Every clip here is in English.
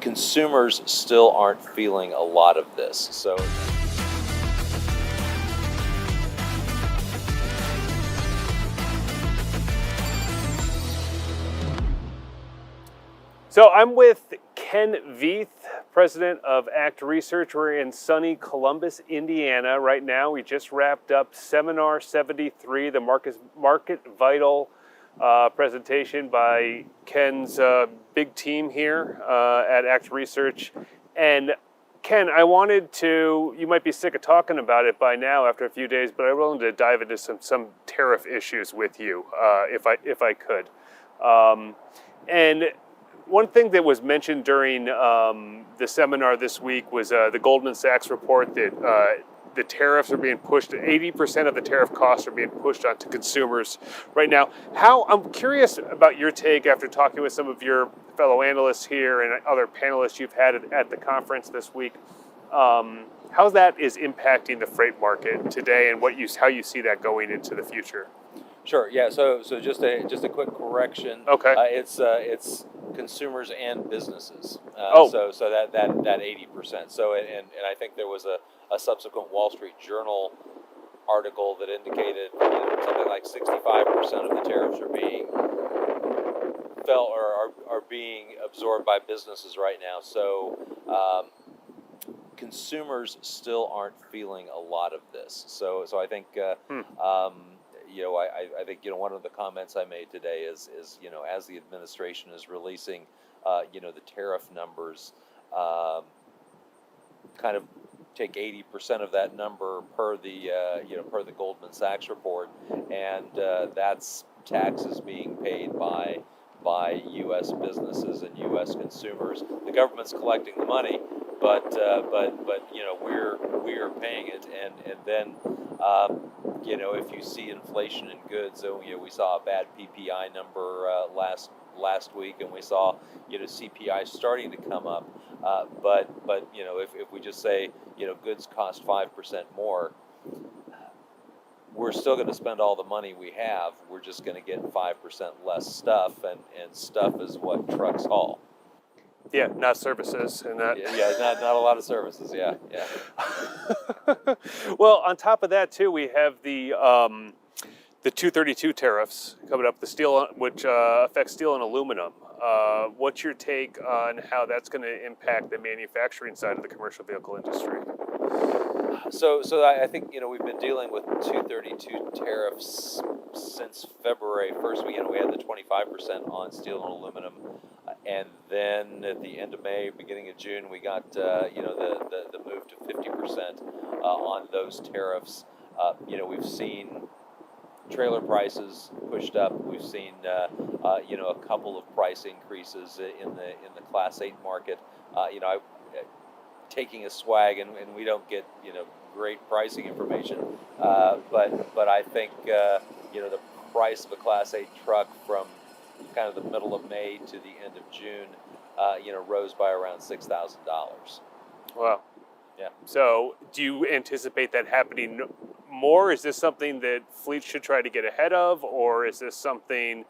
consumers still aren't feeling a lot of this. So I'm with Ken Vieth, president of ACT Research. We're in sunny Columbus, Indiana right now. We just wrapped up Seminar 73, the Market Vital presentation by Ken's big team here at ACT Research. And Ken, I wanted to, you might be sick of talking about it by now after a few days, but I wanted to dive into some tariff issues with you if I could. And one thing that was mentioned during the seminar this week was the Goldman Sachs report that the tariffs are being pushed, 80% of the tariff costs are being pushed onto consumers right now. I'm curious about your take after talking with some of your fellow analysts here and other panelists you've had at the conference this week, how that is impacting the freight market today and how you see that going into the future. Sure. Yeah. So just a quick correction. Okay. It's consumers and businesses. So that 80%. So and I think there was a subsequent Wall Street Journal article that indicated something like 65% of the tariffs are being being absorbed by businesses right now. So consumers still aren't feeling a lot of this. So I think. I think one of the comments I made today is as the administration is releasing the tariff numbers, kind of take 80% of that number per the Goldman Sachs report, and that's taxes being paid by U.S. businesses and U.S. consumers. The government's collecting the money, but we're paying it, and then. If you see inflation in goods, we saw a bad PPI number last week, and we saw CPI starting to come up. But if we just say goods cost 5% more, we're still going to spend all the money we have. We're just going to get 5% less stuff, and stuff is what trucks haul. Yeah, not services, and that. Yeah, not a lot of services. Yeah. Well, on top of that too, we have the 232 tariffs coming up. The steel, which affects steel and aluminum. What's your take on how that's going to impact the manufacturing side of the commercial vehicle industry? So I think we've been dealing with 232 tariffs since February 1st. We had the 25% on steel and aluminum. And then at the end of May, beginning of June, we got the move to 50% on those tariffs. We've seen trailer prices pushed up. We've seen a couple of price increases in the Class 8 market. Taking a swag, and we don't get great pricing information, but I think the price of a Class 8 truck from kind of the middle of May to the end of June, rose by around $6,000. Wow. Yeah. So do you anticipate that happening more? Is this something that fleets should try to get ahead of, or is this something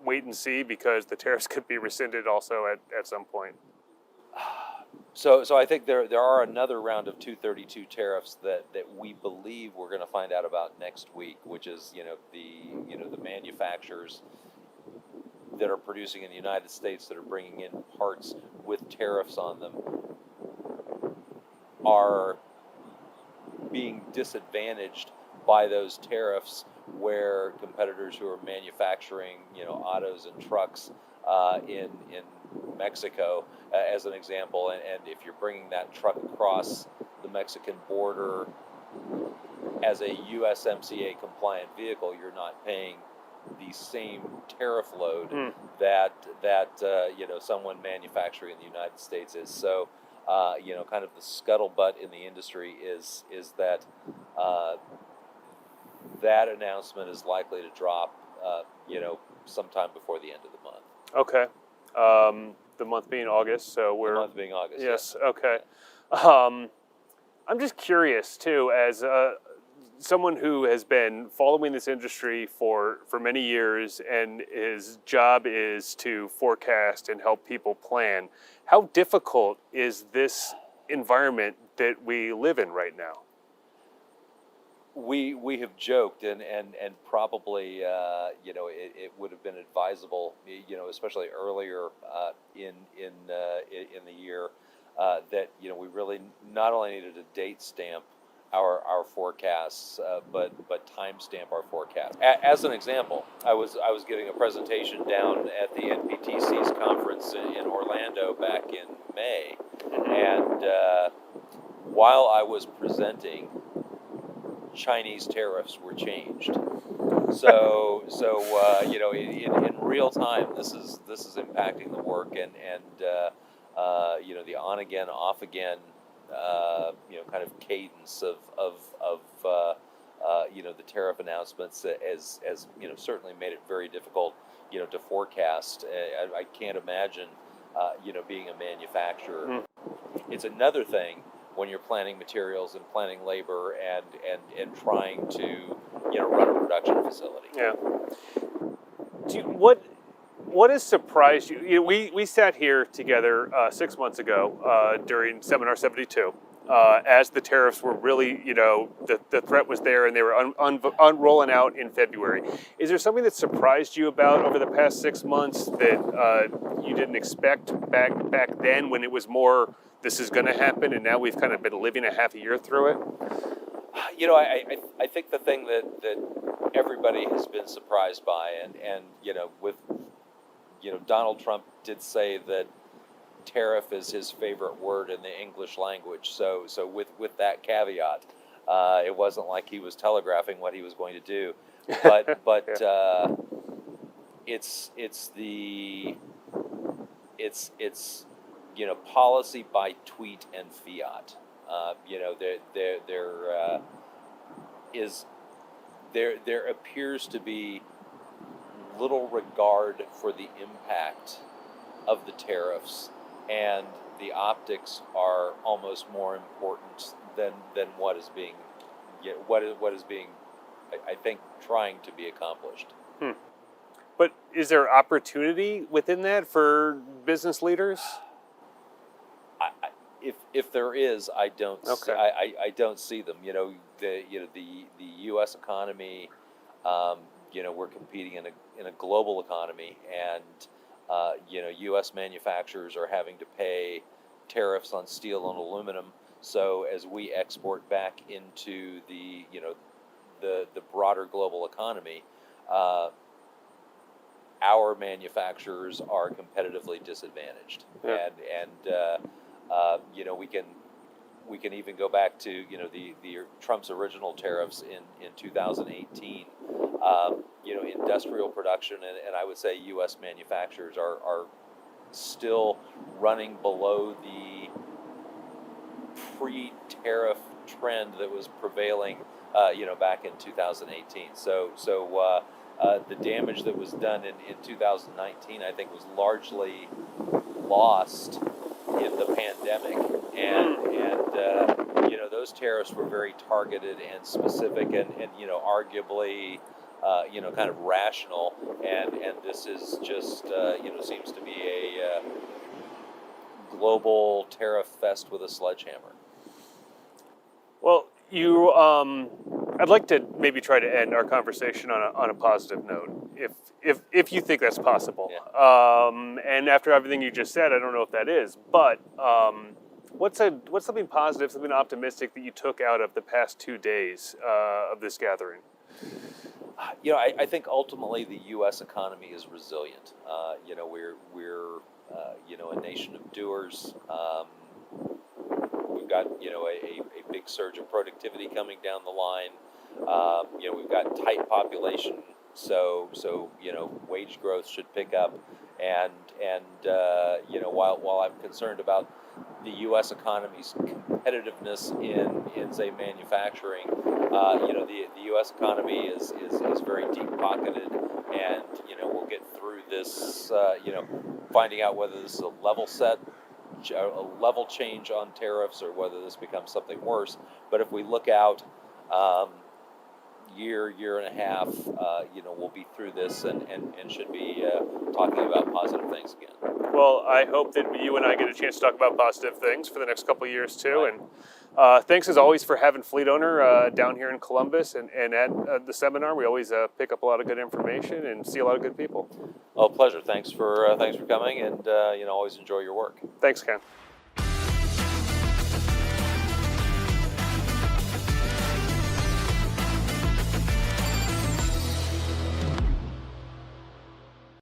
wait and see because the tariffs could be rescinded also at some point? So I think there are another round of 232 tariffs that we believe we're going to find out about next week, which is the manufacturers that are producing in the United States that are bringing in parts with tariffs on them are being disadvantaged by those tariffs, where competitors who are manufacturing autos and trucks in Mexico, as an example, and if you're bringing that truck across the Mexican border as a USMCA compliant vehicle, you're not paying the same tariff load that someone manufacturing in the United States is. So kind of the scuttlebutt in the industry is that that announcement is likely to drop sometime before the end of the month. Okay. The month being August, so we're... The month being August, yes. Yeah. Okay. I'm just curious, too, as someone who has been following this industry for many years, and his job is to forecast and help people plan, how difficult is this environment that we live in right now? We have joked, and probably it would have been advisable, especially earlier in the year, that we really not only needed to date stamp our forecasts, but timestamp our forecast. As an example, I was giving a presentation down at the NPTC's conference in Orlando back in May, and while I was presenting, Chinese tariffs were changed. So in real time, this is impacting the work, and the on again, off again, kind of cadence of the tariff announcements as certainly made it very difficult, to forecast. I can't imagine, being a manufacturer. Mm. It's another thing when you're planning materials and planning labor and trying to run a production facility. Yeah. What has surprised you? We sat here together 6 months ago during Seminar 72 as the tariffs were really, the threat was there, and they were unrolling out in February. Is there something that surprised you about over the past 6 months that you didn't expect back then, when it was more, this is going to happen, and now we've kind of been living a half a year through it? I think the thing that everybody has been surprised by, and with Donald Trump did say that tariff is his favorite word in the English language. So with that caveat, it wasn't like he was telegraphing what he was going to do, but it's policy by tweet and fiat. There appears to be little regard for the impact of the tariffs, and the optics are almost more important than what is being I think trying to be accomplished. But is there opportunity within that for business leaders? If there is, I don't. Okay. I don't see them. The U.S. economy. We're competing in a global economy, and U.S. manufacturers are having to pay tariffs on steel and aluminum. So as we export back into the broader global economy, our manufacturers are competitively disadvantaged. Yeah. We can even go back to the Trump's original tariffs in 2018. Industrial production and I would say U.S. manufacturers are still running below the pre-tariff trend that was prevailing back in 2018. So the damage that was done in 2019, I think, was largely lost in the pandemic, and those tariffs were very targeted and specific, and arguably kind of rational, and this is just seems to be a global tariff fest with a sledgehammer. Well, I'd like to maybe try to end our conversation on a positive note, if you think that's possible. Yeah. And after everything you just said, I don't know if that is, but what's something positive, something optimistic that you took out of the past 2 days of this gathering? I think ultimately the U.S. economy is resilient. We're a nation of doers. We've got a big surge of productivity coming down the line. We've got tight population, so wage growth should pick up, and while I'm concerned about the U.S. economy's competitiveness in say manufacturing, the U.S. economy is very deep pocketed, and we'll get through this. Finding out whether this is a level change on tariffs, or whether this becomes something worse. But if we look out, year and a half, we'll be through this and should be talking about positive things again. Well, I hope that you and I get a chance to talk about positive things for the next couple of years too. Right. And thanks as always for having Fleet Owner down here in Columbus and at the seminar. We always pick up a lot of good information and see a lot of good people. Oh, pleasure. Thanks for coming, and always enjoy your work. Thanks, Ken.